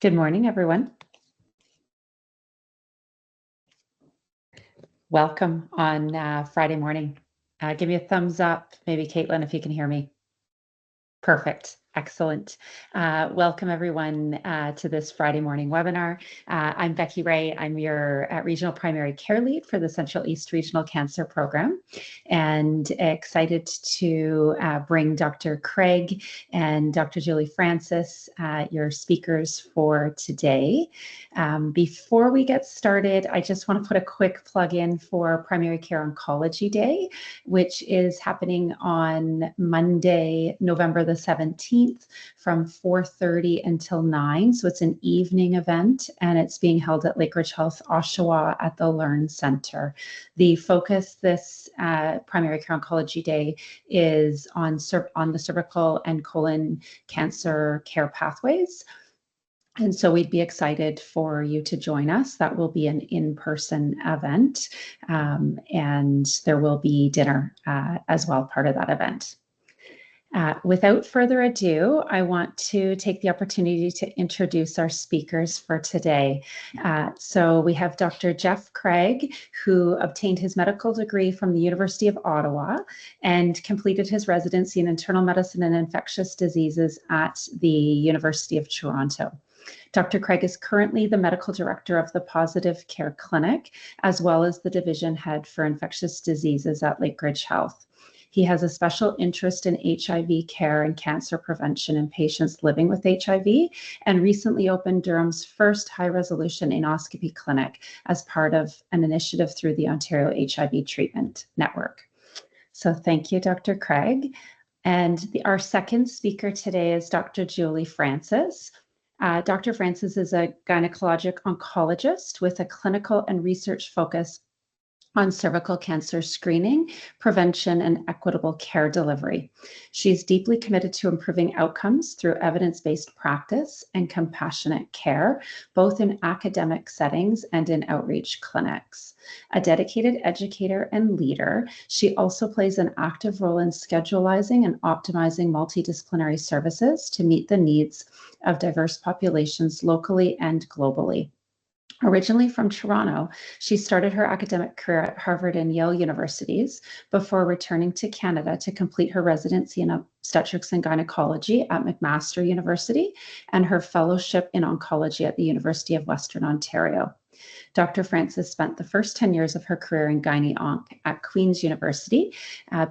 Good morning, everyone. Welcome on Friday morning. Give me a thumbs up, maybe Caitlin, if you can hear me. Perfect. Excellent. Welcome everyone to this Friday morning webinar. I'm Becky Ray. I'm your Regional Primary Care Lead for the Central East Regional Cancer Program, and excited to bring Dr. Craig and Dr. Julie Francis, your speakers for today. Before we get started, I just want to put a quick plug in for Primary Care Oncology Day, which is happening on Monday, November the 17th from 4:30 until 9. So it's an evening event, and it's being held at Lakeridge Health Oshawa at the Learn Center. The focus this Primary Care Oncology Day is on the cervical and colon cancer care pathways. And so we'd be excited for you to join us. That will be an in-person event, and there will be dinner as well, part of that event. Without further ado, I want to take the opportunity to introduce our speakers for today. So we have Dr. Jeff Craig, who obtained his medical degree from the University of Ottawa and completed his residency in internal medicine and infectious diseases at the University of Toronto. Dr. Craig is currently the medical director of the Positive Care Clinic, as well as the division head for infectious diseases at Lakeridge Health. He has a special interest in HIV care and cancer prevention in patients living with HIV, and recently opened Durham's first high-resolution anoscopy clinic as part of an initiative through the Ontario HIV Treatment Network. So thank you, Dr. Craig. And our second speaker today is Dr. Julie Francis. Dr. Francis is a gynecologic oncologist with a clinical and research focus on cervical cancer screening, prevention, and equitable care delivery. She's deeply committed to improving outcomes through evidence-based practice and compassionate care, both in academic settings and in outreach clinics. A dedicated educator and leader, she also plays an active role in scheduling and optimizing multidisciplinary services to meet the needs of diverse populations locally and globally. Originally from Toronto, she started her academic career at Harvard and Yale universities before returning to Canada to complete her residency in obstetrics and gynecology at McMaster University and her fellowship in oncology at the University of Western Ontario. Dr. Francis spent the first 10 years of her career in Gyne-Onc at Queen's University,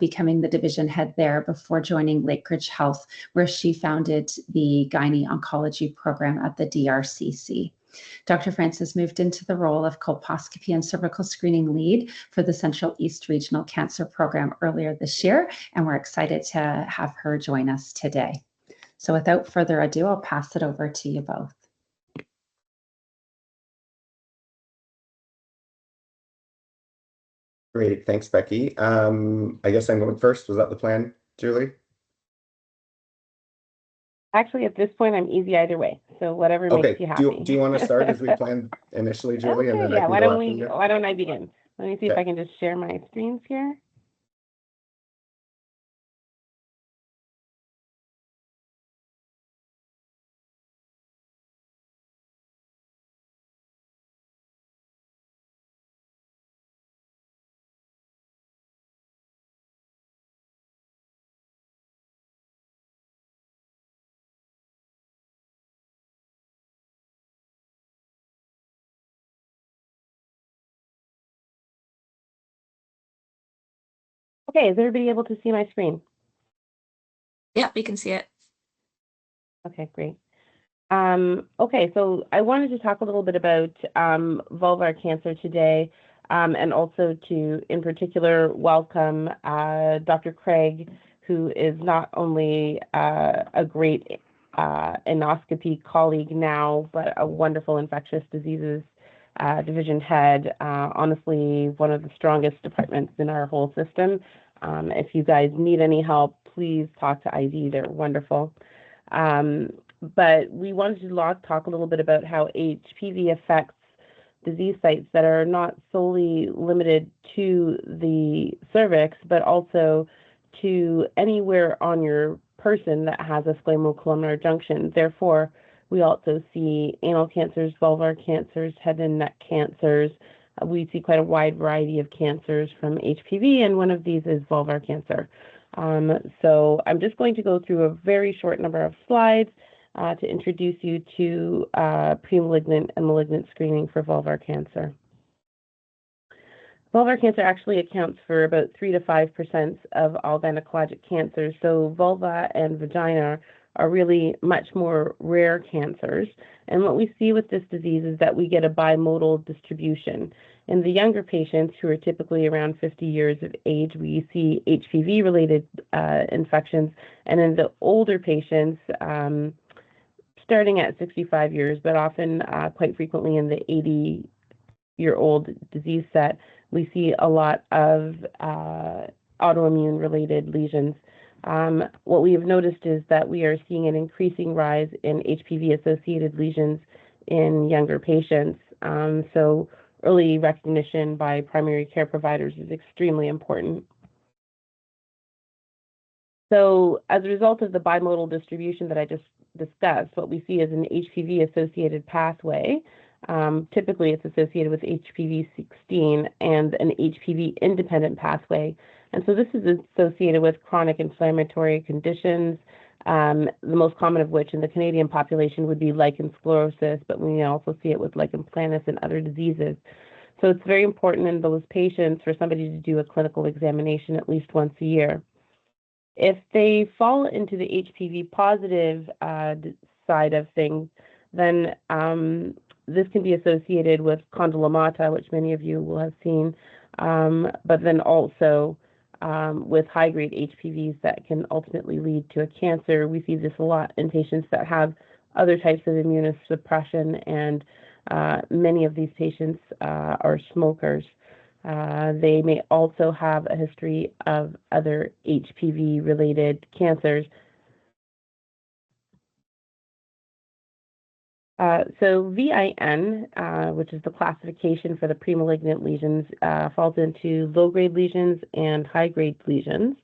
becoming the division head there before joining Lakeridge Health, where she founded the Gyne-Oncology program at the DRCC. Dr. Francis moved into the role of colposcopy and cervical screening lead for the Central East Regional Cancer Program earlier this year, and we're excited to have her join us today. So without further ado, I'll pass it over to you both. Great, thanks, Becky. I guess I'm going first. Was that the plan, Julie? Actually, at this point, I'm easy either way. So whatever makes you happy. Do you want to start as we planned initially, Julie? Okay, and then yeah. why don't I begin? Let me see if I can just share my screens here. Okay, is everybody able to see my screen? Yeah, we can see it. Okay, great. Okay, so I wanted to talk a little bit about vulvar cancer today, and also to, in particular, welcome Dr. Craig, who is not only a great endoscopy colleague now, but a wonderful infectious diseases division head. Honestly, one of the strongest departments in our whole system. If you guys need any help, please talk to ID. They're wonderful. But we wanted to talk a little bit about how HPV affects disease sites that are not solely limited to the cervix, but also to anywhere on your person that has a squamocolumnar junction. Therefore, We also see anal cancers, vulvar cancers, head and neck cancers. We see quite a wide variety of cancers from HPV, and one of these is vulvar cancer. So I'm just going to go through a very short number of slides to introduce you to pre-malignant and malignant screening for vulvar cancer. Vulvar cancer actually accounts for about 3 to 5% of all gynecologic cancers. So vulva and vagina are really much more rare cancers. And what we see with this disease is that we get a bimodal distribution. In the younger patients, who are typically around 50 years of age, we see HPV-related infections. And in the older patients, starting at 65 years, but often quite frequently in the 80-year-old disease set, we see a lot of autoimmune-related lesions. What we have noticed is that we are seeing an increasing rise in HPV-associated lesions in younger patients. So early recognition by primary care providers is extremely important. So as a result of the bimodal distribution that I just discussed, what we see is an HPV-associated pathway. Typically, it's associated with HPV-16 and an HPV-independent pathway. And so this is associated with chronic inflammatory conditions, the most common of which in the Canadian population would be lichen sclerosis, but we also see it with lichen planus and other diseases. So it's very important in those patients for somebody to do a clinical examination at least once a year. If they fall into the HPV positive side of things, then this can be associated with condylomata, which many of you will have seen, but then also with high-grade HPVs that can ultimately lead to a cancer. We see this a lot in patients that have other types of immunosuppression, and many of these patients are smokers. They may also have a history of other HPV-related cancers. So VIN, which is the classification for the premalignant lesions, falls into low-grade lesions and high-grade lesions.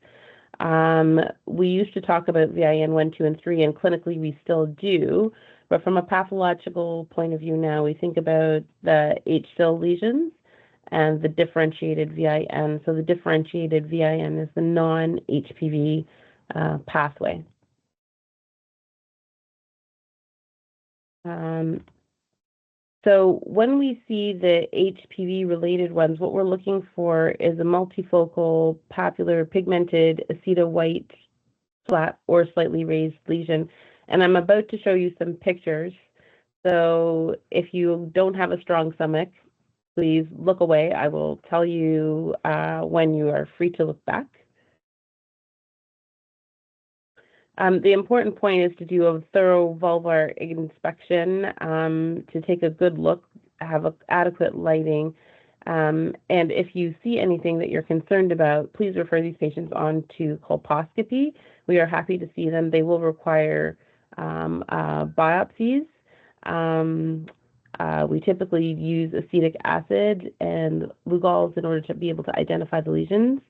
We used to talk about VIN 1, 2, and 3, and clinically we still do, but from a pathological point of view now, we think about the H-cell lesions and the differentiated VIN. So the differentiated VIN is the non-HPV pathway. So when we see the HPV-related ones, what we're looking for is a multifocal, papular, pigmented, aceto-white, flat, or slightly raised lesion. And I'm about to show you some pictures. So if you don't have a strong stomach, please look away. I will tell you when you are free to look back. The important point is to do a thorough vulvar inspection, to take a good look, have adequate lighting, and if you see anything that you're concerned about, please refer these patients on to colposcopy. We are happy to see them. They will require biopsies. We typically use acetic acid and Lugol's in order to be able to identify the lesions.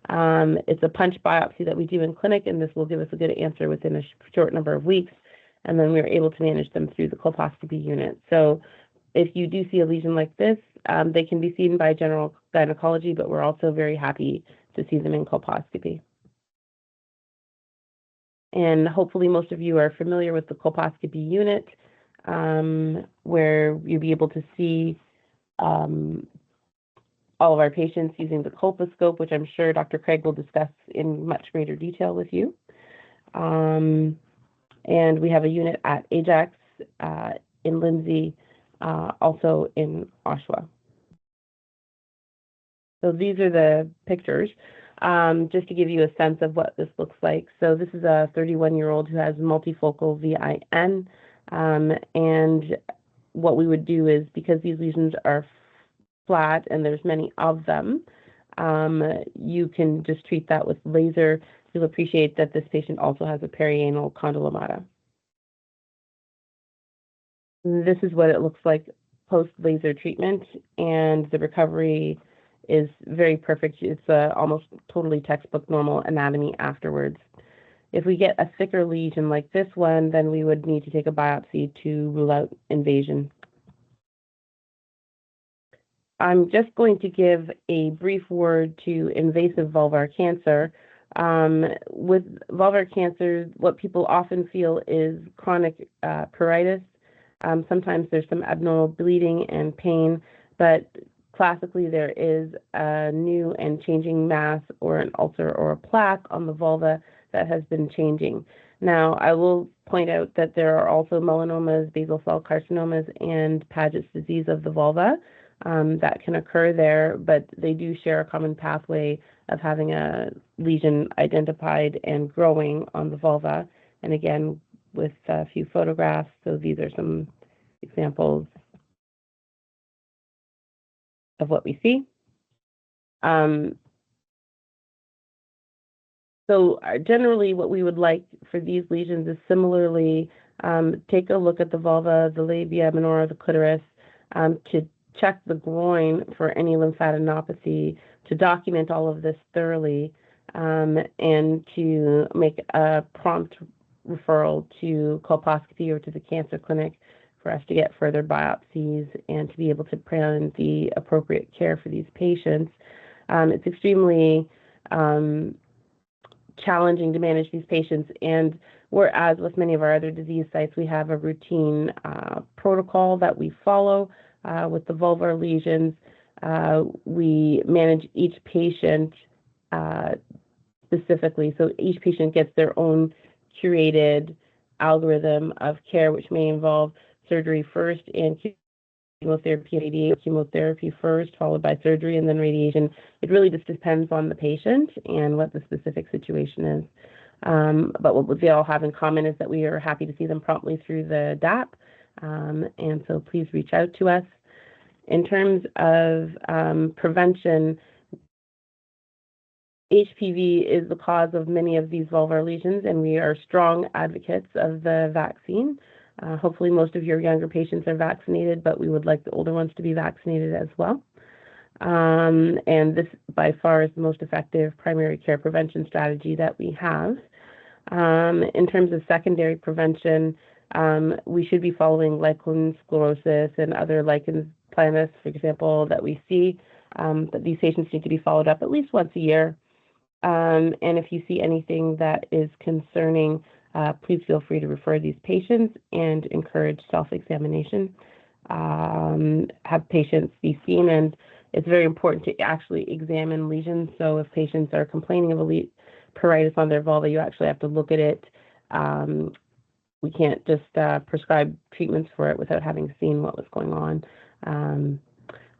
It's a punch biopsy that we do in clinic, and this will give us a good answer within a short number of weeks, and then we're able to manage them through the colposcopy unit. So if you do see a lesion like this, they can be seen by general gynecology, but we're also very happy to see them in colposcopy. And hopefully most of you are familiar with the colposcopy unit, where you'll be able to see all of our patients using the colposcope, which I'm sure Dr. Craig will discuss in much greater detail with you. And we have a unit at Ajax, in Lindsay, also in Oshawa. So these are the pictures, just to give you a sense of what this looks like. So this is a 31-year-old who has multifocal VIN, and what we would do is, because these lesions are flat and there's many of them, you can just treat that with laser. You'll appreciate that this patient also has a perianal condylomata. This is what it looks like post-laser treatment, and the recovery is very perfect. It's almost totally textbook normal anatomy afterwards. If we get a thicker lesion like this one, then we would need to take a biopsy to rule out invasion. I'm just going to give a brief word to invasive vulvar cancer. With vulvar cancer, what people often feel is chronic pruritus. Sometimes there's some abnormal bleeding and pain, but classically there is a new and changing mass or an ulcer or a plaque on the vulva that has been changing. Now, I will point out that there are also melanomas, basal cell carcinomas, and Paget's disease of the vulva that can occur there, but they do share a common pathway of having a lesion identified and growing on the vulva. And again, with a few photographs, so these are some examples of what we see. So generally what we would like for these lesions is similarly take a look at the vulva, the labia minora, the clitoris, to check the groin for any lymphadenopathy, to document all of this thoroughly, and to make a prompt referral to colposcopy or to the cancer clinic for us to get further biopsies and to be able to plan the appropriate care for these patients. It's extremely challenging to manage these patients, and whereas with many of our other disease sites, we have a routine protocol that we follow with the vulvar lesions. We manage each patient specifically, so each patient gets their own curated algorithm of care, which may involve surgery first and chemotherapy and radiation, chemotherapy first, followed by surgery, and then radiation. It really just depends on the patient and what the specific situation is. But what they all have in common is that we are happy to see them promptly through the DAP, and so please reach out to us. In terms of prevention, HPV is the cause of many of these vulvar lesions, and we are strong advocates of the vaccine. Hopefully most of your younger patients are vaccinated, but we would like the older ones to be vaccinated as well. And this by far is the most effective primary care prevention strategy that we have. In terms of secondary prevention, we should be following lichen sclerosis and other lichen planus, for example, that we see, that these patients need to be followed up at least once a year. And if you see anything that is concerning, please feel free to refer these patients and encourage self-examination. Have patients be seen, and it's very important to actually examine lesions. So if patients are complaining of a pruritus on their vulva, you actually have to look at it. We can't just prescribe treatments for it without having seen what was going on.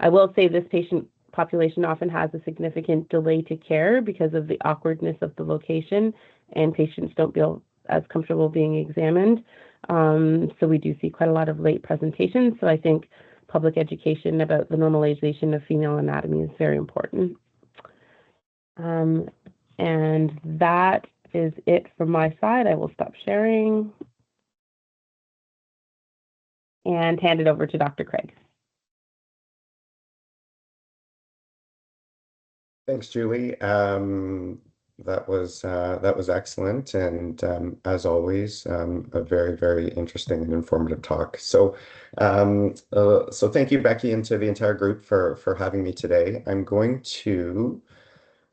I will say this patient population often has a significant delay to care because of the awkwardness of the location, and patients don't feel as comfortable being examined. So we do see quite a lot of late presentations. So I think public education about the normalization of female anatomy is very important. And that is it from my side. I will stop sharing and hand it over to Dr. Craig. Thanks, Julie. That was excellent, and as always, a very, very interesting and informative talk. So, so thank you, Becky, and to the entire group for having me today. I'm going to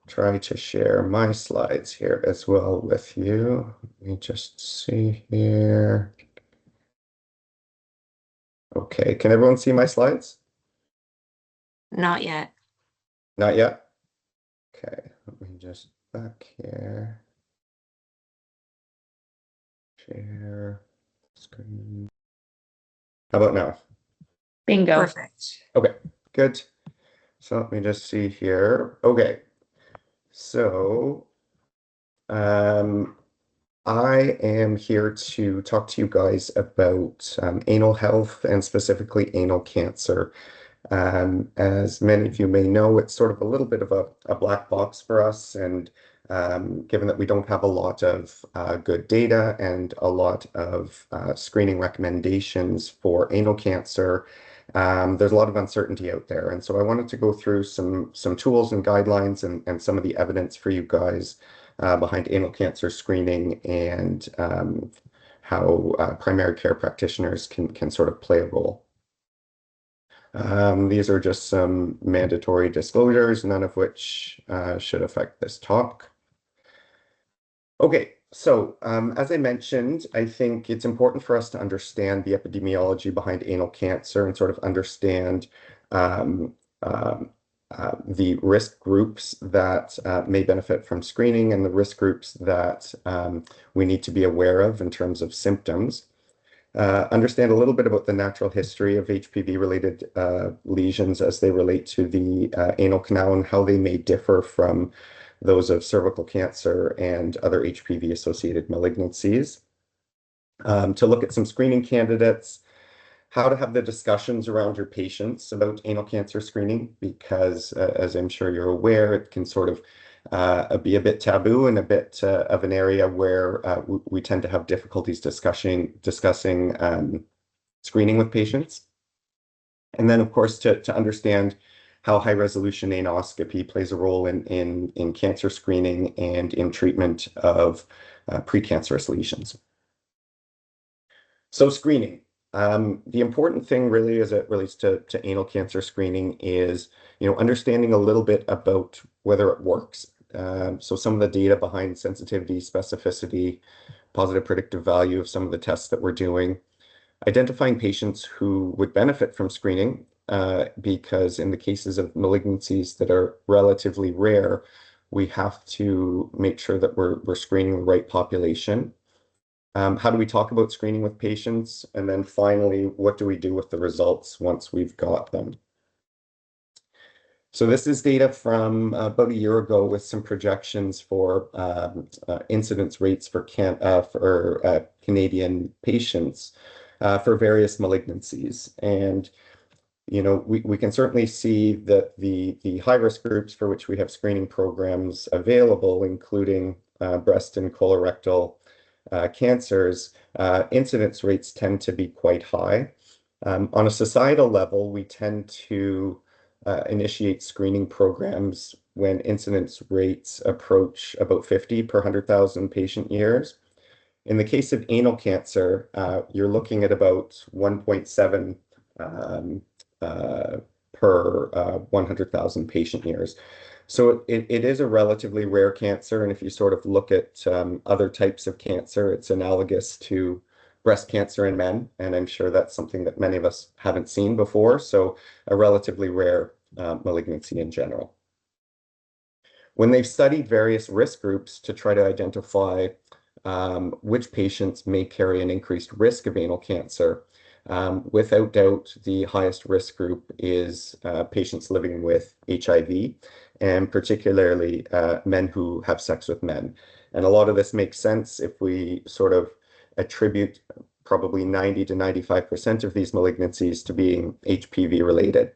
try to share my slides here as well with you. Let me just see here. Okay, can everyone see my slides? Not yet. Not yet? Okay, let me just back here. Share screen. How about now? Bingo. Perfect. Okay, good. So let me just see here. Okay, so I am here to talk to you guys about anal health and specifically anal cancer. As many of you may know, it's sort of a little bit of a black box for us, and given that we don't have a lot of good data and a lot of screening recommendations for anal cancer, there's a lot of uncertainty out there. And so I wanted to go through some tools and guidelines and some of the evidence for you guys behind anal cancer screening and how primary care practitioners can sort of play a role. These are just some mandatory disclosures, none of which should affect this talk. Okay, so as I mentioned, I think it's important for us to understand the epidemiology behind anal cancer and sort of understand um, the risk groups that may benefit from screening and the risk groups that we need to be aware of in terms of symptoms. Understand a little bit about the natural history of HPV-related lesions as they relate to the anal canal and how they may differ from those of cervical cancer and other HPV-associated malignancies. To look at some screening candidates, how to have the discussions around your patients about anal cancer screening, because as I'm sure you're aware, it can sort of be a bit taboo and a bit of an area where we tend to have difficulties discussing screening with patients. And then, of course, to understand how high-resolution anoscopy plays a role in cancer screening and in treatment of precancerous lesions. So screening. The important thing really as it relates to anal cancer screening is, understanding a little bit about whether it works. So some of the data behind sensitivity, specificity, positive predictive value of some of the tests that we're doing, identifying patients who would benefit from screening, because in the cases of malignancies that are relatively rare, we have to make sure that we're screening the right population. How do we talk about screening with patients? And then finally, what do we do with the results once we've got them? So this is data from about a year ago with some projections for incidence rates for Canadian patients for various malignancies. And we can certainly see that the high-risk groups for which we have screening programs available, including breast and colorectal cancers, incidence rates tend to be quite high. On a societal level, we tend to initiate screening programs when incidence rates approach about 50 per 100,000 patient years. In the case of anal cancer, you're looking at about 1.7 per 100,000 patient years. So it is a relatively rare cancer, and if you sort of look at other types of cancer, it's analogous to breast cancer in men, and I'm sure that's something that many of us haven't seen before, so a relatively rare malignancy in general. When they've studied various risk groups to try to identify which patients may carry an increased risk of anal cancer, without doubt, the highest risk group is patients living with HIV, and particularly men who have sex with men. And a lot of this makes sense if we sort of attribute probably 90 to 95% of these malignancies to being HPV related.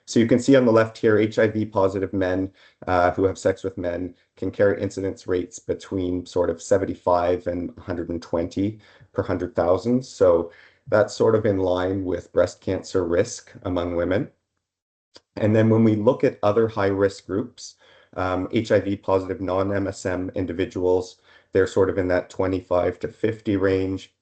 So you can see on the left here, HIV positive men who have sex with men can carry incidence rates between sort of 75 and 120 per 100,000. So that's sort of in line with breast cancer risk among women. And then when we look at other high-risk groups, HIV positive non-MSM individuals, they're sort of in that 25 to 50 range.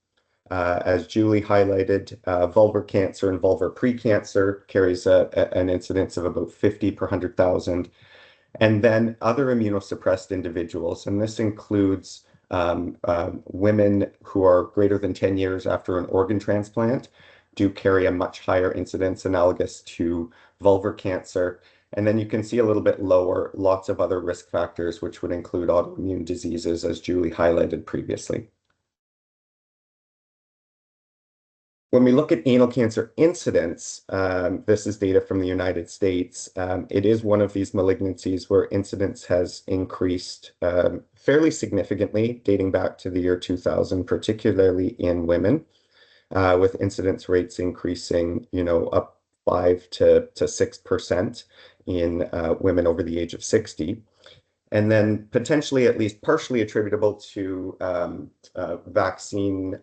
As Julie highlighted, vulvar cancer and vulvar precancer carries an incidence of about 50 per 100,000. And then other immunosuppressed individuals, and this includes women who are greater than 10 years after an organ transplant, do carry a much higher incidence analogous to vulvar cancer. And then you can see a little bit lower, lots of other risk factors, which would include autoimmune diseases, as Julie highlighted previously. When we look at anal cancer incidence, this is data from the United States. It is one of these malignancies where incidence has increased fairly significantly, dating back to the year 2000, particularly in women, with incidence rates increasing, up 5 to 6% in women over the age of 60. And then potentially at least partially attributable to vaccine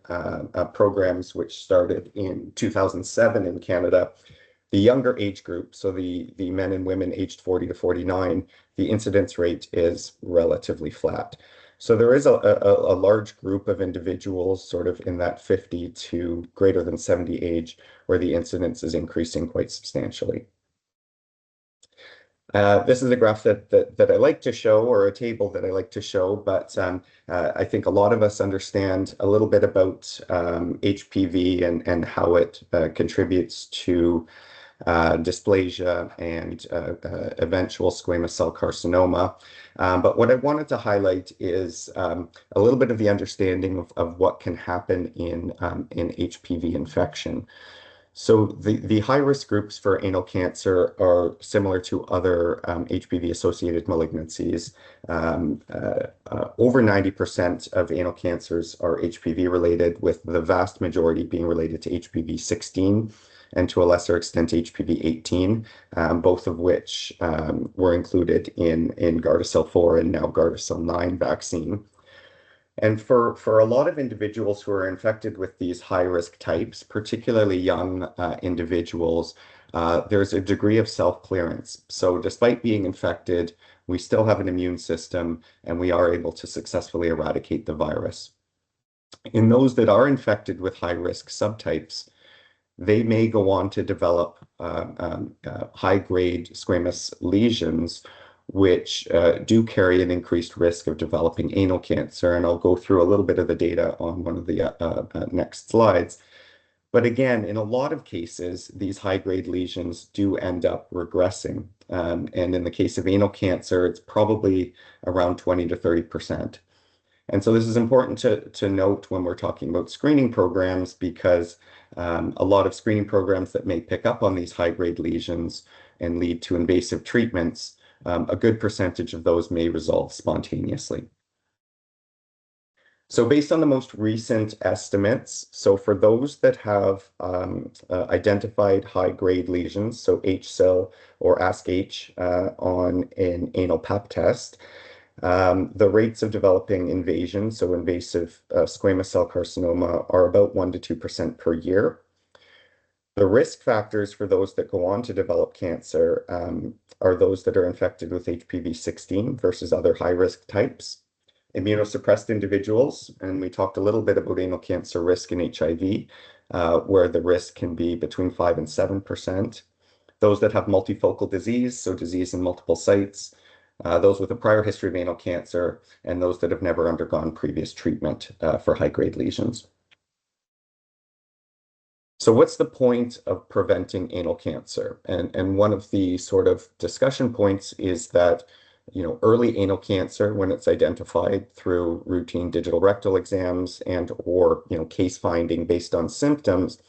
programs which started in 2007 in Canada, The younger age group, so the men and women aged 40 to 49, the incidence rate is relatively flat. So there is a large group of individuals sort of in that 50 to greater than 70 age where the incidence is increasing quite substantially. This is a graph that I like to show, or a table that I like to show, but I think a lot of us understand a little bit about HPV and how it contributes to dysplasia and eventual squamous cell carcinoma. But what I wanted to highlight is a little bit of the understanding of what can happen in HPV infection. So the high-risk groups for anal cancer are similar to other HPV-associated malignancies. Over 90% of anal cancers are HPV-related, with the vast majority being related to HPV 16 and to a lesser extent HPV 18, both of which were included in Gardasil 4 and now Gardasil 9 vaccine. And for a lot of individuals who are infected with these high-risk types, particularly young individuals, there's a degree of self-clearance. So despite being infected, we still have an immune system and we are able to successfully eradicate the virus. In those that are infected with high-risk subtypes, they may go on to develop high-grade squamous lesions, which do carry an increased risk of developing anal cancer. And I'll go through a little bit of the data on one of the next slides. But again, in a lot of cases, these high-grade lesions do end up regressing. And in the case of anal cancer, it's probably around 20 to 30%. And so this is important to note when we're talking about screening programs, because a lot of screening programs that may pick up on these high-grade lesions and lead to invasive treatments, a good percentage of those may resolve spontaneously. So based on the most recent estimates, so for those that have identified high-grade lesions, so HSIL or ASK-H on an anal pap test, the rates of developing invasion, so invasive squamous cell carcinoma, are about 1 to 2% per year. The risk factors for those that go on to develop cancer are those that are infected with HPV 16 versus other high-risk types. Immunosuppressed individuals, and we talked a little bit about anal cancer risk in HIV, where the risk can be between 5 and 7%. Those that have multifocal disease, so disease in multiple sites, those with a prior history of anal cancer, and those that have never undergone previous treatment for high-grade lesions. So what's the point of preventing anal cancer? And one of the sort of discussion points is that, early anal cancer, when it's identified through routine digital rectal exams and or, case finding based on symptoms,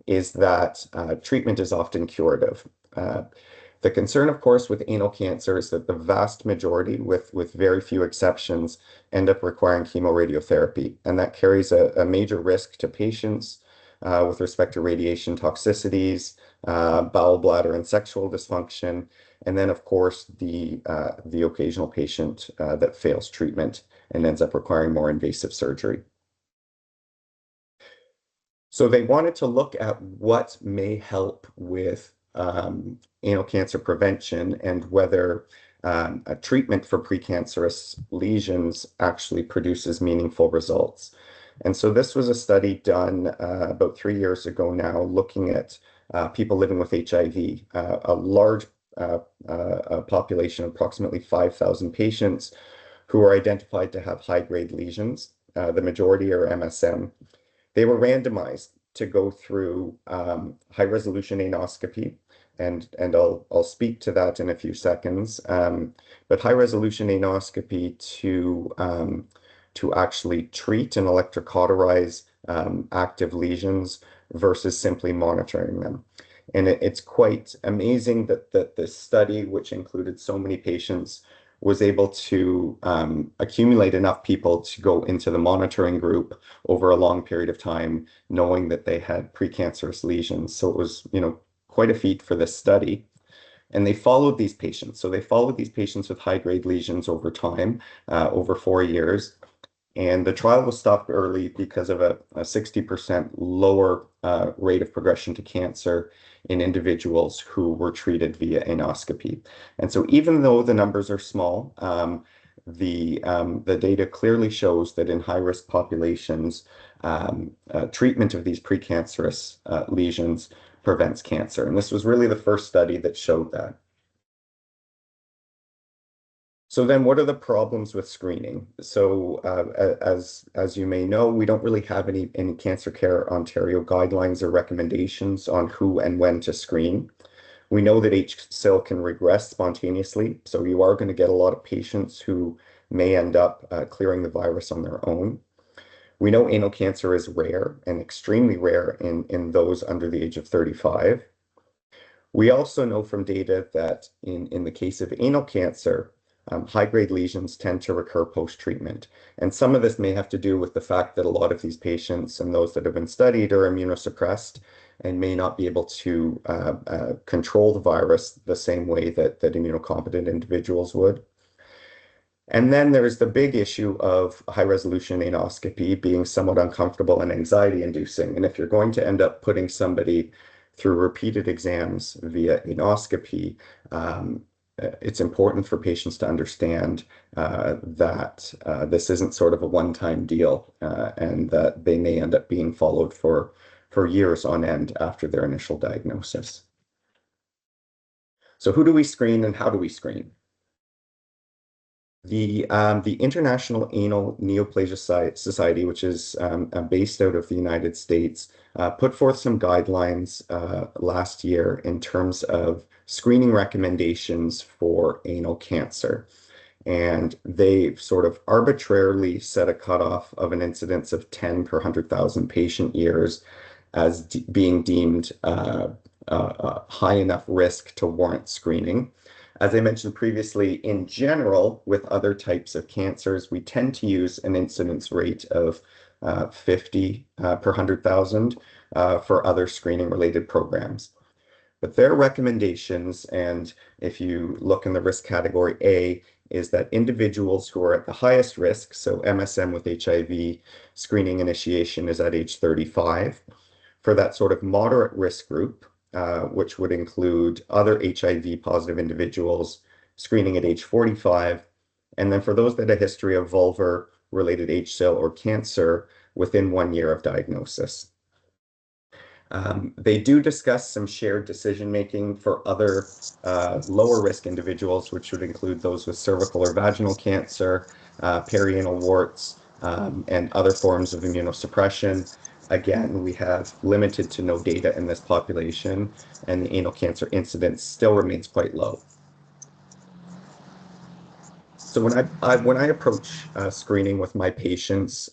is that treatment is often curative. The concern, of course, with anal cancer is that the vast majority, with very few exceptions, end up requiring chemoradiotherapy. And that carries a major risk to patients with respect to radiation toxicities, bowel, bladder, and sexual dysfunction. And then, of course, the occasional patient that fails treatment and ends up requiring more invasive surgery. So they wanted to look at what may help with anal cancer prevention and whether a treatment for precancerous lesions actually produces meaningful results. And so this was a study done about 3 years ago now, looking at people living with HIV, a large population, approximately 5,000 patients who are identified to have high-grade lesions. The majority are MSM. They were randomized to go through high-resolution anoscopy, and I'll speak to that in a few seconds. But high-resolution anoscopy to actually treat and electrocauterize active lesions versus simply monitoring them. And it's quite amazing that this study, which included so many patients, was able to accumulate enough people to go into the monitoring group over a long period of time, knowing that they had precancerous lesions. So it was, quite a feat for this study. And they followed these patients. So they followed these patients with high-grade lesions over time, over 4 years. And the trial was stopped early because of a 60% lower rate of progression to cancer in individuals who were treated via anoscopy. And so even though the numbers are small, the data clearly shows that in high-risk populations, treatment of these precancerous lesions prevents cancer. And this was really the first study that showed that. So then what are the problems with screening? So as you may know, we don't really have any Cancer Care Ontario guidelines or recommendations on who and when to screen. We know that HSIL can regress spontaneously, so you are going to get a lot of patients who may end up clearing the virus on their own. We know anal cancer is rare and extremely rare in those under the age of 35. We also know from data that in the case of anal cancer, high-grade lesions tend to recur post-treatment. And some of this may have to do with the fact that a lot of these patients and those that have been studied are immunosuppressed and may not be able to control the virus the same way that immunocompetent individuals would. And then there's the big issue of high-resolution anoscopy being somewhat uncomfortable and anxiety-inducing. And if you're going to end up putting somebody through repeated exams via anoscopy, it's important for patients to understand that this isn't sort of a one-time deal and that they may end up being followed for years on end after their initial diagnosis. So who do we screen and how do we screen? The International Anal Neoplasia Society, which is based out of the United States, put forth some guidelines last year in terms of screening recommendations for anal cancer. And they sort of arbitrarily set a cutoff of an incidence of 10 per 100,000 patient years as being deemed high enough risk to warrant screening. As I mentioned previously, in general, with other types of cancers, we tend to use an incidence rate of 50 per 100,000 for other screening-related programs. But their recommendations, and if you look in the risk category A, is that individuals who are at the highest risk, so MSM with HIV screening initiation is at age 35. For that sort of moderate risk group, which would include other HIV positive individuals, screening at age 45. And then for those that have a history of vulvar related HSIL or cancer within 1 year of diagnosis. They do discuss some shared decision-making for other lower risk individuals, which would include those with cervical or vaginal cancer, perianal warts, and other forms of immunosuppression. Again, we have limited to no data in this population, and the anal cancer incidence still remains quite low. So when I approach screening with my patients,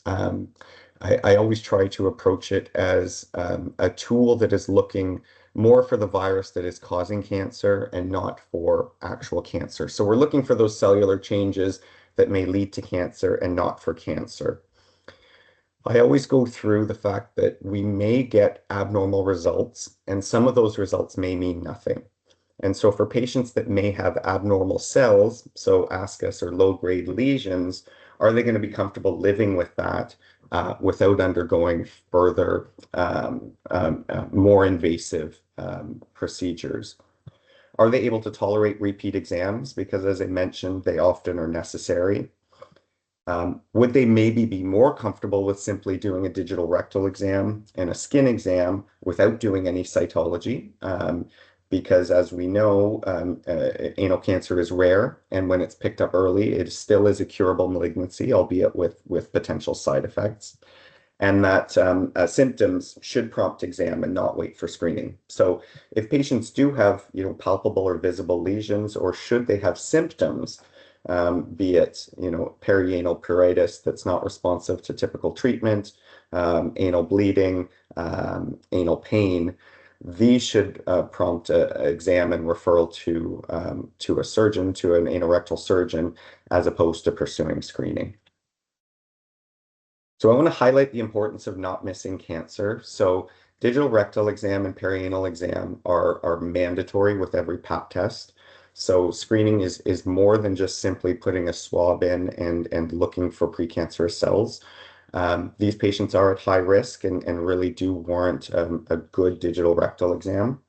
I always try to approach it as a tool that is looking more for the virus that is causing cancer and not for actual cancer. So we're looking for those cellular changes that may lead to cancer and not for cancer. I always go through the fact that we may get abnormal results, and some of those results may mean nothing. And so for patients that may have abnormal cells, so ascus or low-grade lesions, are they going to be comfortable living with that without undergoing further, more invasive procedures? Are they able to tolerate repeat exams? Because as I mentioned, they often are necessary. Would they maybe be more comfortable with simply doing a digital rectal exam and a skin exam without doing any cytology? Because as we know, anal cancer is rare, and when it's picked up early, it still is a curable malignancy, albeit with potential side effects. And that symptoms should prompt exam and not wait for screening. So if patients do have, palpable or visible lesions, or should they have symptoms, be it, perianal pruritus that's not responsive to typical treatment, anal bleeding, anal pain, these should prompt an exam and referral to a surgeon, to an anorectal surgeon, as opposed to pursuing screening. So I want to highlight the importance of not missing cancer. So digital rectal exam and perianal exam are mandatory with every pap test. So screening is more than just simply putting a swab in and looking for precancerous cells. These patients are at high risk and really do warrant a good digital rectal exam.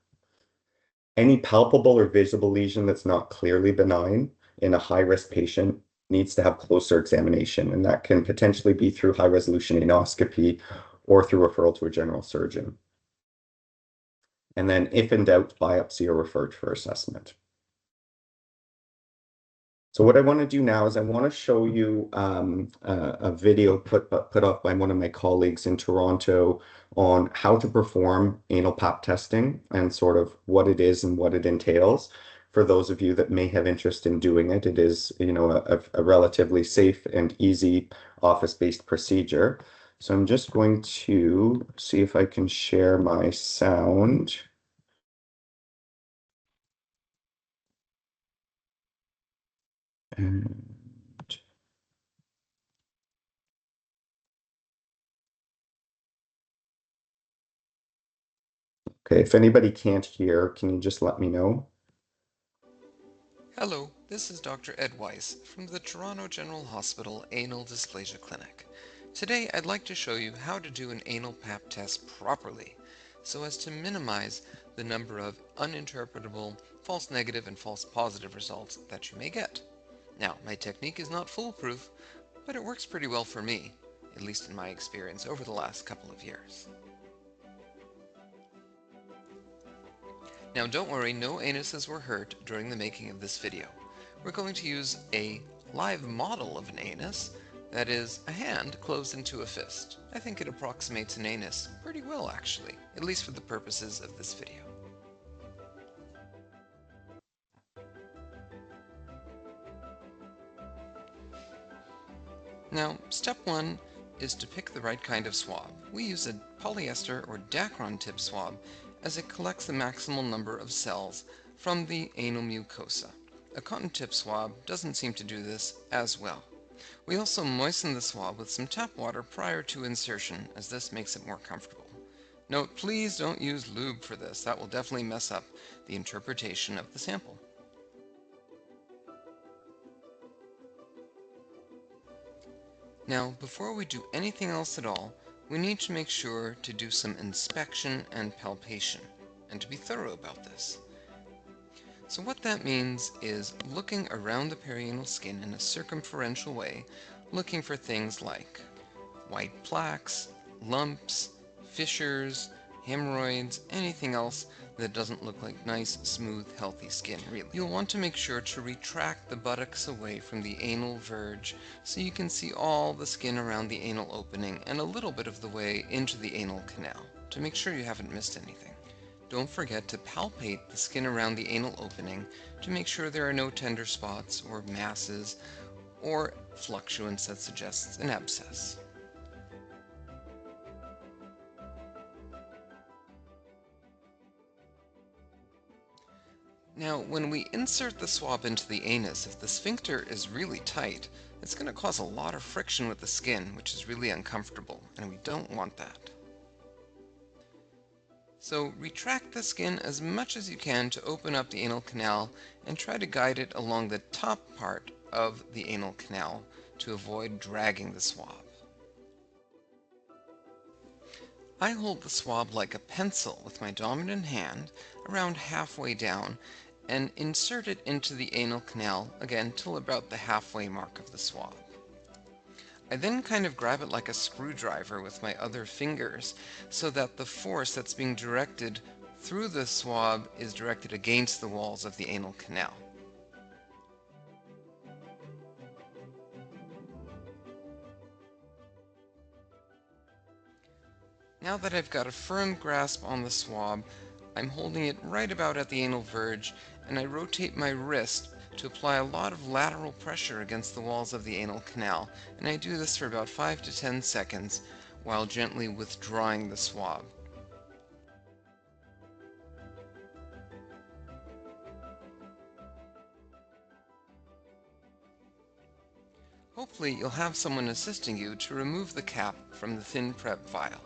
Any palpable or visible lesion that's not clearly benign in a high-risk patient needs to have closer examination, and that can potentially be through high-resolution anoscopy or through referral to a general surgeon. And then, if in doubt, biopsy or referred for assessment. So what I want to do now is I want to show you a video put up by one of my colleagues in Toronto on how to perform anal pap testing and sort of what it is and what it entails. For those of you that may have interest in doing it, it is, you know, a relatively safe and easy office-based procedure. So I'm just going to see if I can share my sound. And okay, if anybody can't hear, can you just let me know? Hello, this is Dr. Ed Weiss from the Toronto General Hospital Anal Dysplasia Clinic. Today I'd like to show you how to do an anal pap test properly so as to minimize the number of uninterpretable false negative and false positive results that you may get. Now, my technique is not foolproof, but it works pretty well for me, at least in my experience over the last couple of years. Now don't worry, no anuses were hurt during the making of this video. We're going to use a live model of an anus, that is, a hand closed into a fist. I think it approximates an anus pretty well actually, at least for the purposes of this video. Now, step one is to pick the right kind of swab. We use a polyester or Dacron tip swab as it collects the maximal number of cells from the anal mucosa. A cotton tip swab doesn't seem to do this as well. We also moisten the swab with some tap water prior to insertion, as this makes it more comfortable. Note, please don't use lube for this. That will definitely mess up the interpretation of the sample. Now, before we do anything else at all, we need to make sure to do some inspection and palpation, and to be thorough about this. So what that means is looking around the perianal skin in a circumferential way, looking for things like white plaques, lumps, fissures, hemorrhoids, anything else that doesn't look like nice, smooth, healthy skin, really. You'll want to make sure to retract the buttocks away from the anal verge so you can see all the skin around the anal opening and a little bit of the way into the anal canal to make sure you haven't missed anything. Don't forget to palpate the skin around the anal opening to make sure there are no tender spots or masses or fluctuance that suggests an abscess. Now, when we insert the swab into the anus, if the sphincter is really tight, it's going to cause a lot of friction with the skin, which is really uncomfortable, and we don't want that. So retract the skin as much as you can to open up the anal canal and try to guide it along the top part of the anal canal to avoid dragging the swab. I hold the swab like a pencil with my dominant hand around halfway down and insert it into the anal canal again till about the halfway mark of the swab. I then kind of grab it like a screwdriver with my other fingers so that the force that's being directed through the swab is directed against the walls of the anal canal. Now that I've got a firm grasp on the swab, I'm holding it right about at the anal verge, and I rotate my wrist to apply a lot of lateral pressure against the walls of the anal canal, and I do this for about 5 to 10 seconds while gently withdrawing the swab. Hopefully you'll have someone assisting you to remove the cap from the thin prep vial.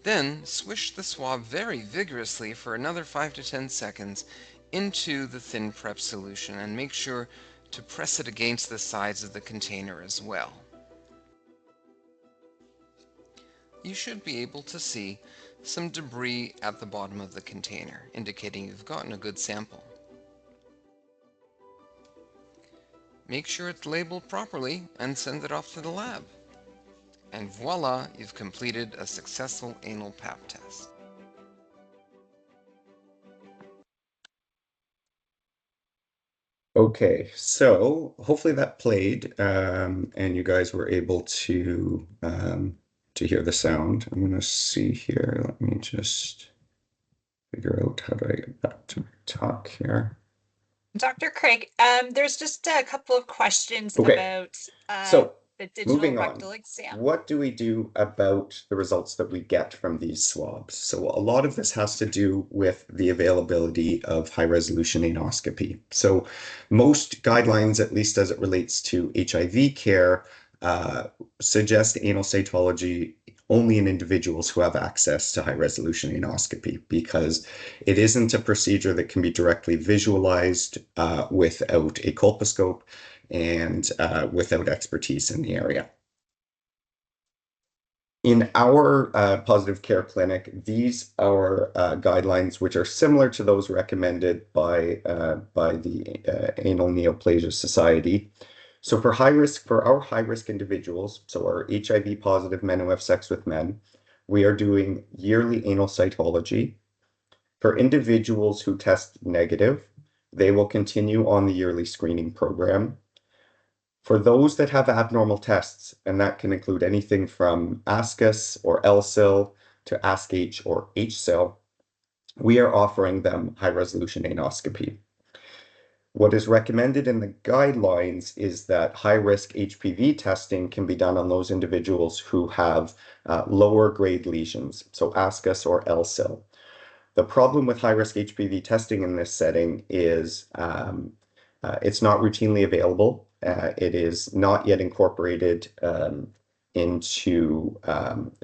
Then swish the swab very vigorously for another 5 to 10 seconds into the thin prep solution and make sure to press it against the sides of the container as well. You should be able to see some debris at the bottom of the container, indicating you've gotten a good sample. Make sure it's labeled properly and send it off to the lab. And voila, you've completed a successful anal pap test. Okay, so hopefully that played, and you guys were able to hear the sound. I'm gonna see here. Let me just figure out how do I get back to my talk here. Dr. Craig, there's just a couple of questions Okay. about So the digital moving on, rectal exam. what do we do about the results that we get from these swabs? So a lot of this has to do with the availability of high resolution anoscopy. So most guidelines, at least as it relates to HIV care, suggest anal cytology only in individuals who have access to high resolution anoscopy, because it isn't a procedure that can be directly visualized without a colposcope and without expertise in the area. In our positive care clinic, these are guidelines which are similar to those recommended by the Anal Neoplasia Society. So for our high risk individuals, so our HIV positive men who have sex with men, we are doing yearly anal cytology. For individuals who test negative, they will continue on the yearly screening program. For those that have abnormal tests, and that can include anything from ASCUS or LSIL to ASCH or HSIL, we are offering them high resolution anoscopy. What is recommended in the guidelines is that high risk HPV testing can be done on those individuals who have lower grade lesions, so ASCUS or LSIL. The problem with high risk HPV testing in this setting is it's not routinely available. It is not yet incorporated into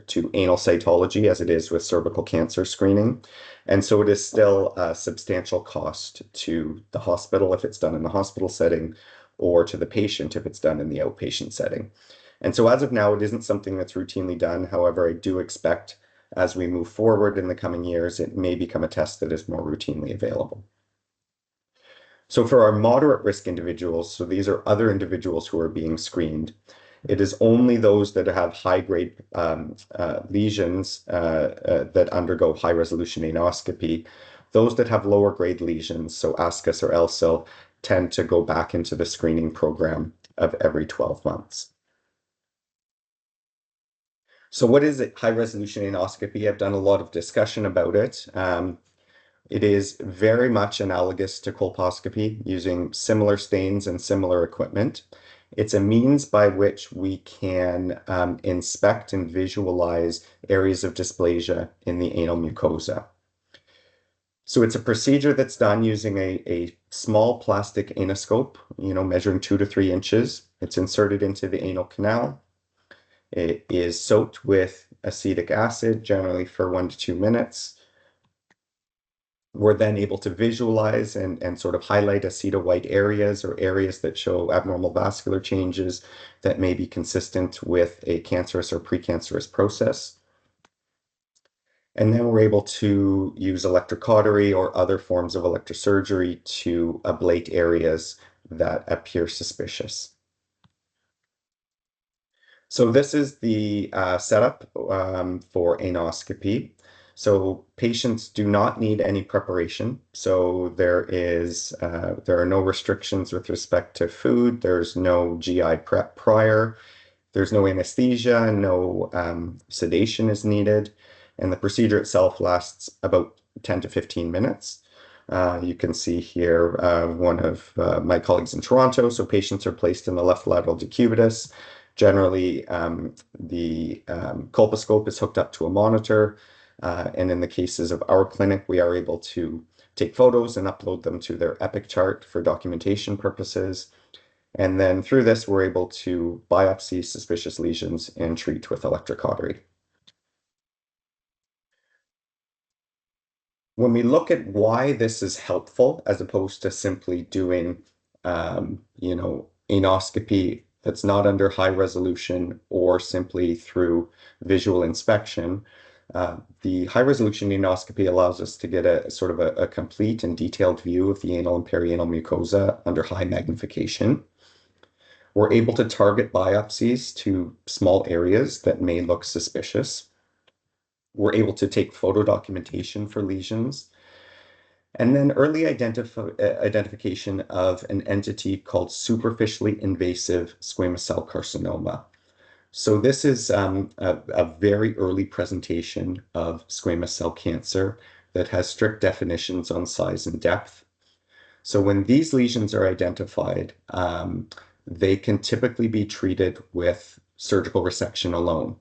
to anal cytology as it is with cervical cancer screening. And so it is still a substantial cost to the hospital if it's done in the hospital setting, or to the patient if it's done in the outpatient setting. And so as of now, it isn't something that's routinely done. However, I do expect as we move forward in the coming years, it may become a test that is more routinely available. So for our moderate risk individuals, so these are other individuals who are being screened, it is only those that have high grade lesions that undergo high resolution anoscopy. Those that have lower grade lesions, so ASCUS or LSIL, tend to go back into the screening program of every 12 months. So what is it, high resolution anoscopy? I've done a lot of discussion about it. It is very much analogous to colposcopy, using similar stains and similar equipment. It's a means by which we can inspect and visualize areas of dysplasia in the anal mucosa. So it's a procedure that's done using a small plastic anoscope, measuring 2 to 3 inches. It's inserted into the anal canal. It is soaked with acetic acid, generally for 1 to 2 minutes. We're then able to visualize and sort of highlight acetowhite areas or areas that show abnormal vascular changes that may be consistent with a cancerous or precancerous process. And then we're able to use electrocautery or other forms of electrosurgery to ablate areas that appear suspicious. So this is the setup for anoscopy. So patients do not need any preparation. So there are no restrictions with respect to food. There's no GI prep prior. There's no anesthesia, no sedation is needed. And the procedure itself lasts about 10 to 15 minutes. You can see here one of my colleagues in Toronto. So patients are placed in the left lateral decubitus. Generally, the colposcope is hooked up to a monitor. And in the cases of our clinic, we are able to take photos and upload them to their Epic chart for documentation purposes. And then through this, we're able to biopsy suspicious lesions and treat with electrocautery. When we look at why this is helpful, as opposed to simply doing, anoscopy that's not under high resolution or simply through visual inspection, The high-resolution endoscopy allows us to get a sort of a complete and detailed view of the anal and perianal mucosa under high magnification. We're able to target biopsies to small areas that may look suspicious. We're able to take photo documentation for lesions. And then early identification of an entity called superficially invasive squamous cell carcinoma. So this is a very early presentation of squamous cell cancer that has strict definitions on size and depth. So when these lesions are identified, they can typically be treated with surgical resection alone.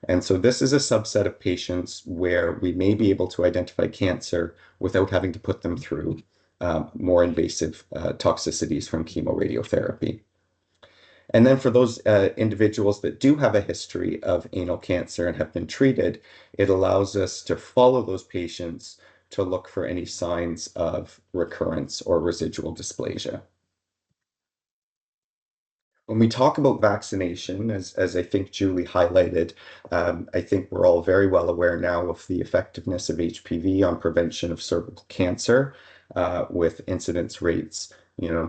And so this is a subset of patients where we may be able to identify cancer without having to put them through more invasive toxicities from chemoradiotherapy. And then for those individuals that do have a history of anal cancer and have been treated, it allows us to follow those patients to look for any signs of recurrence or residual dysplasia. When we talk about vaccination, as I think Julie highlighted, I think we're all very well aware now of the effectiveness of HPV on prevention of cervical cancer, with incidence rates,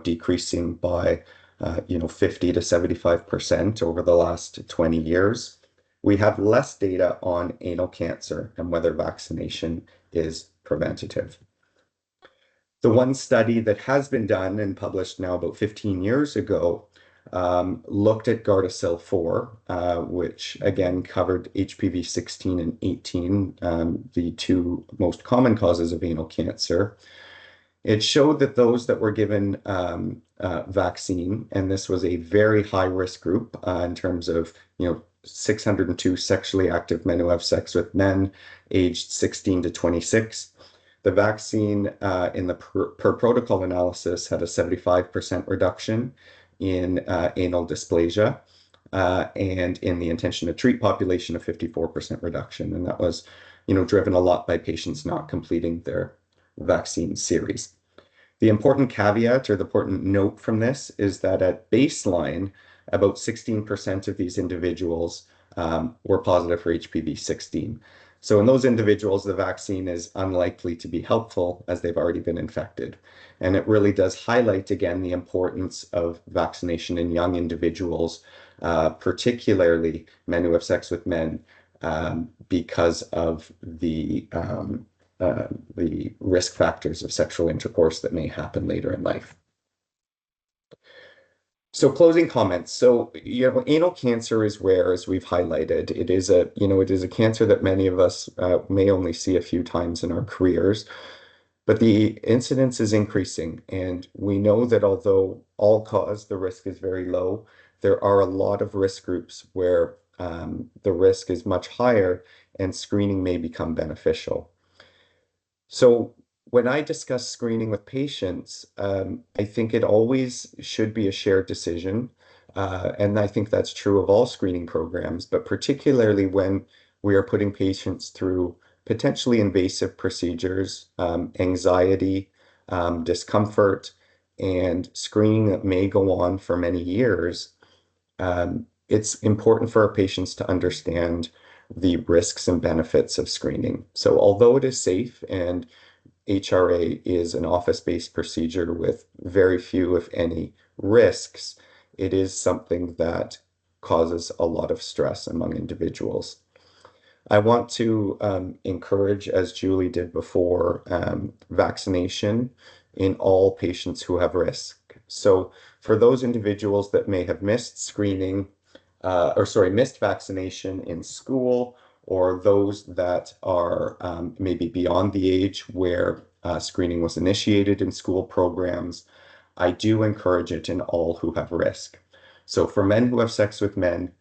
decreasing by, 50 to 75% over the last 20 years. We have less data on anal cancer and whether vaccination is preventative. The one study that has been done and published now about 15 years ago looked at Gardasil 4, which again covered HPV 16 and 18, the two most common causes of anal cancer. It showed that those that were given vaccine, and this was a very high risk group in terms of 602 sexually active men who have sex with men aged 16 to 26. The vaccine in the per protocol analysis had a 75% reduction in anal dysplasia, and in the intention to treat population, a 54% reduction. And that was, driven a lot by patients not completing their vaccine series. The important caveat or the important note from this is that at baseline, about 16% of these individuals were positive for HPV 16. So in those individuals, the vaccine is unlikely to be helpful as they've already been infected. And it really does highlight again the importance of vaccination in young individuals, particularly men who have sex with men, because of the risk factors of sexual intercourse that may happen later in life. So closing comments. So, anal cancer is rare, as we've highlighted. It is a cancer that many of us may only see a few times in our careers, but the incidence is increasing. And we know that although all cause, the risk is very low, there are a lot of risk groups where the risk is much higher and screening may become beneficial. So when I discuss screening with patients, I think it always should be a shared decision. And I think that's true of all screening programs, but particularly when we are putting patients through potentially invasive procedures, anxiety, discomfort, and screening that may go on for many years. It's important for our patients to understand the risks and benefits of screening. So although it is safe and HRA is an office-based procedure with very few, if any, risks, it is something that causes a lot of stress among individuals. I want to encourage, as Julie did before, vaccination in all patients who have risk. So for those individuals that may have missed screening, missed vaccination in school, or those that are maybe beyond the age where screening was initiated in school programs, I do encourage it in all who have risk. So for men who have sex with men,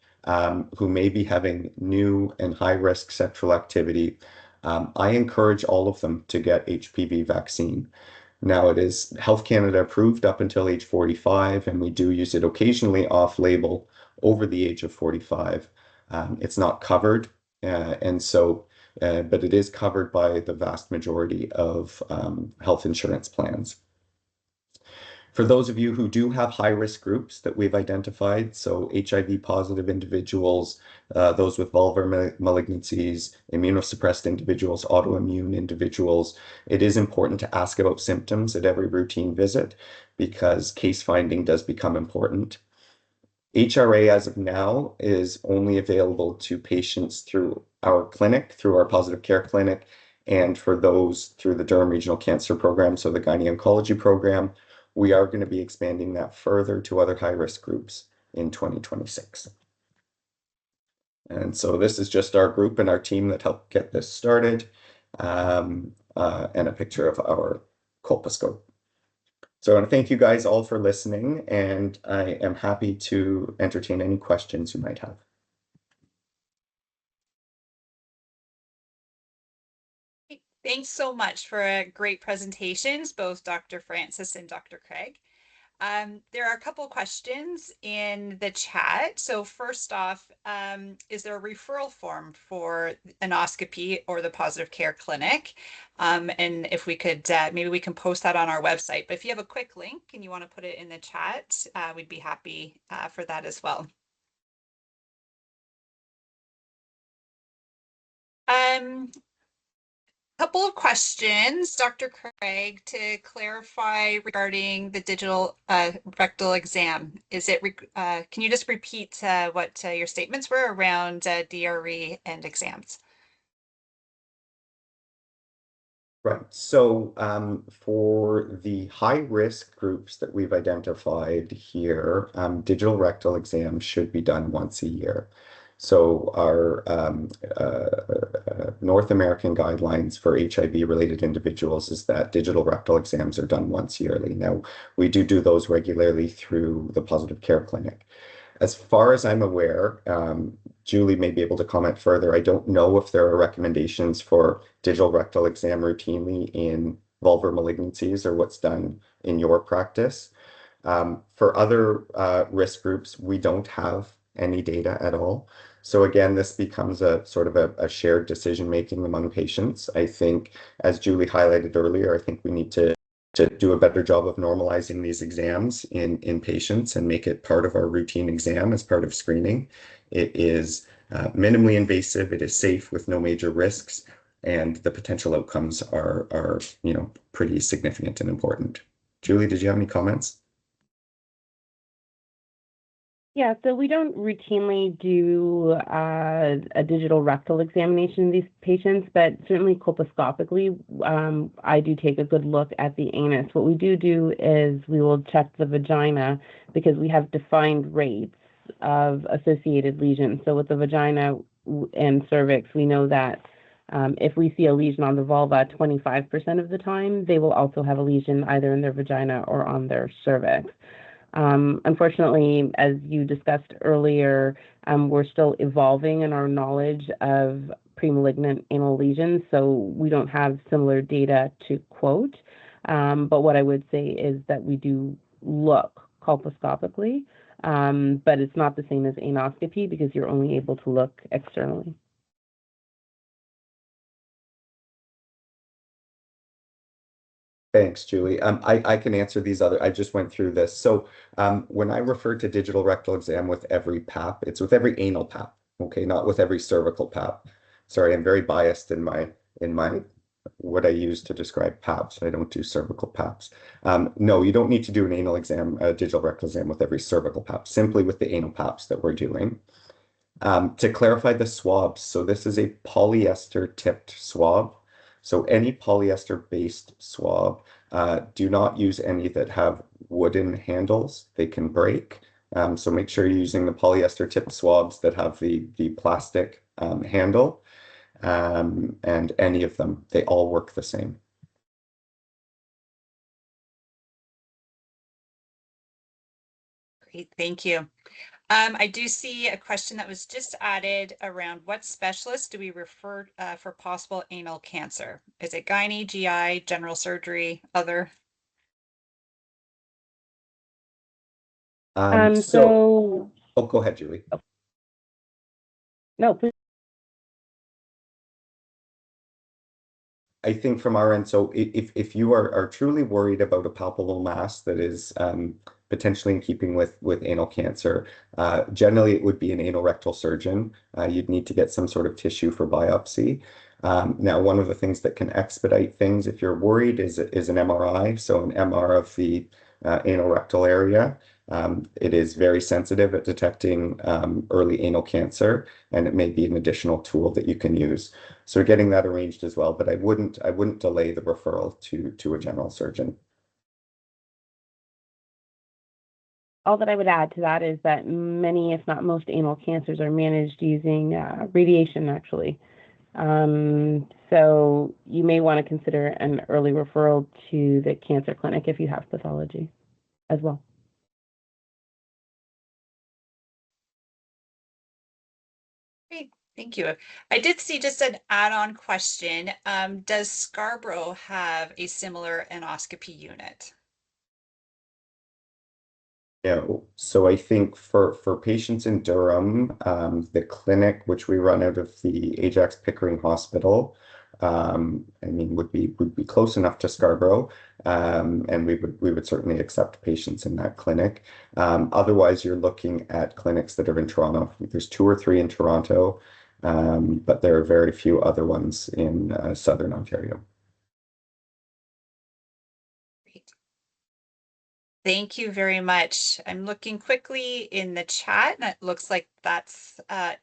who may be having new and high-risk sexual activity, I encourage all of them to get HPV vaccine. Now, it is Health Canada approved up until age 45, and we do use it occasionally off-label over the age of 45. It's not covered, but it is covered by the vast majority of health insurance plans. For those of you who do have high-risk groups that we've identified, so HIV-positive individuals, those with vulvar malignancies, immunosuppressed individuals, autoimmune individuals, it is important to ask about symptoms at every routine visit because case finding does become important. HRA as of now is only available to patients through our clinic, through our positive care clinic, and for those through the Durham Regional Cancer Program, so the Gynae Oncology Program. We are going to be expanding that further to other high-risk groups in 2026. And so this is just our group and our team that helped get this started, and a picture of our colposcope. So I want to thank you guys all for listening, and I am happy to entertain any questions you might have. Thanks so much for great presentations, both Dr. Francis and Dr. Craig. There are a couple of questions in the chat. So first off, is there a referral form for endoscopy or the positive care clinic? And if we could, maybe we can post that on our website. But if you have a quick link and you want to put it in the chat, we'd be happy for that as well. Couple of questions, Dr. Craig, to clarify regarding the digital rectal exam. Can you just repeat what your statements were around DRE and exams? Right. So for the high-risk groups that we've identified here, digital rectal exams should be done once a year. So our North American guidelines for HIV-related individuals is that digital rectal exams are done once yearly. Now, we do those regularly through the Positive Care Clinic. As far as I'm aware, Julie may be able to comment further. I don't know if there are recommendations for digital rectal exam routinely in vulvar malignancies or what's done in your practice. For other risk groups, we don't have any data at all. So again, this becomes a sort of a shared decision-making among patients. I think, as Julie highlighted earlier, I think we need to do a better job of normalizing these exams in patients and make it part of our routine exam as part of screening. It is minimally invasive, it is safe with no major risks, and the potential outcomes are pretty significant and important. Julie, did you have any comments? Yeah, so we don't routinely do a digital rectal examination in these patients, but certainly colposcopically, I do take a good look at the anus. What we do is we will check the vagina because we have defined rates of associated lesions. So with the vagina and cervix, we know that if we see a lesion on the vulva 25% of the time, they will also have a lesion either in their vagina or on their cervix. Unfortunately, as you discussed earlier, we're still evolving in our knowledge of premalignant anal lesions, so we don't have similar data to quote. But what I would say is that we do look colposcopically, but it's not the same as anoscopy because you're only able to look externally. Thanks, Julie. I can answer these I just went through this. So when I refer to digital rectal exam with every PAP, it's with every anal PAP, okay, not with every cervical PAP. Sorry, I'm very biased in my what I use to describe PAPs. I don't do cervical PAPs. No, you don't need to do an anal exam, a digital rectal exam with every cervical PAP, simply with the anal PAPs that we're doing. To clarify the swabs, so this is a polyester tipped swab. So any polyester-based swab, do not use any that have wooden handles. They can break. So make sure you're using the polyester tipped swabs that have the plastic handle, and any of them. They all work the same. Great, thank you. I do see a question that was just added around what specialist do we refer for possible anal cancer? Is it gynae, GI, general surgery, other? Oh, go ahead, Julie. No, please. I think from our end, so if you are truly worried about a palpable mass that is potentially in keeping with anal cancer, generally it would be an anal rectal surgeon. You'd need to get some sort of tissue for biopsy. Now, one of the things that can expedite things if you're worried is an MRI, so an MR of the anal rectal area. It is very sensitive at detecting early anal cancer, and it may be an additional tool that you can use. So getting that arranged as well, but I wouldn't delay the referral to a general surgeon. All that I would add to that is that many, if not most, anal cancers are managed using radiation, actually. So you may want to consider an early referral to the cancer clinic if you have pathology as well. Great, thank you. I did see just an add-on question. Does Scarborough have a similar endoscopy unit? Yeah, so I think for patients in Durham, the clinic which we run out of the Ajax Pickering Hospital, I mean would be close enough to Scarborough, and we would certainly accept patients in that clinic. Otherwise, you're looking at clinics that are in Toronto. There's 2 or 3 in Toronto, but there are very few other ones in Southern Ontario. Great. Thank you very much. I'm looking quickly in the chat, and it looks like that's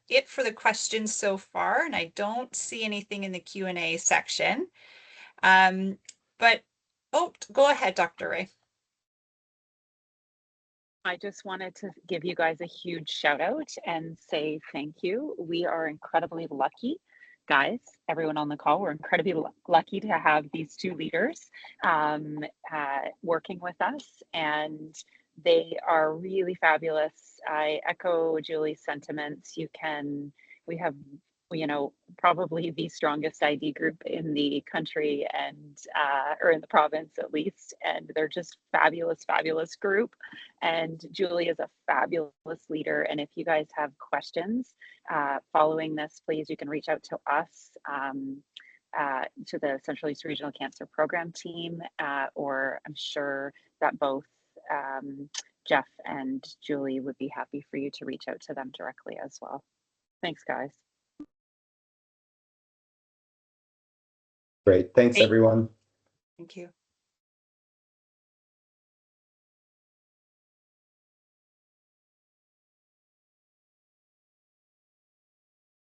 it for the questions so far, and I don't see anything in the Q&A section. But, oh, go ahead, Dr. Ray. I just wanted to give you guys a huge shout out and say thank you. We are incredibly lucky, guys, everyone on the call. We're incredibly lucky to have these 2 leaders working with us, and they are really fabulous. I echo Julie's sentiments. We have, probably the strongest ID group in the country and or in the province at least, and they're just fabulous group. And Julie is a fabulous leader, and if you guys have questions following this, please, you can reach out to us, to the Central East Regional Cancer Program team, or I'm sure that both Jeff and Julie would be happy for you to reach out to them directly as well. Thanks, guys. Great. Thanks, everyone. Thank you.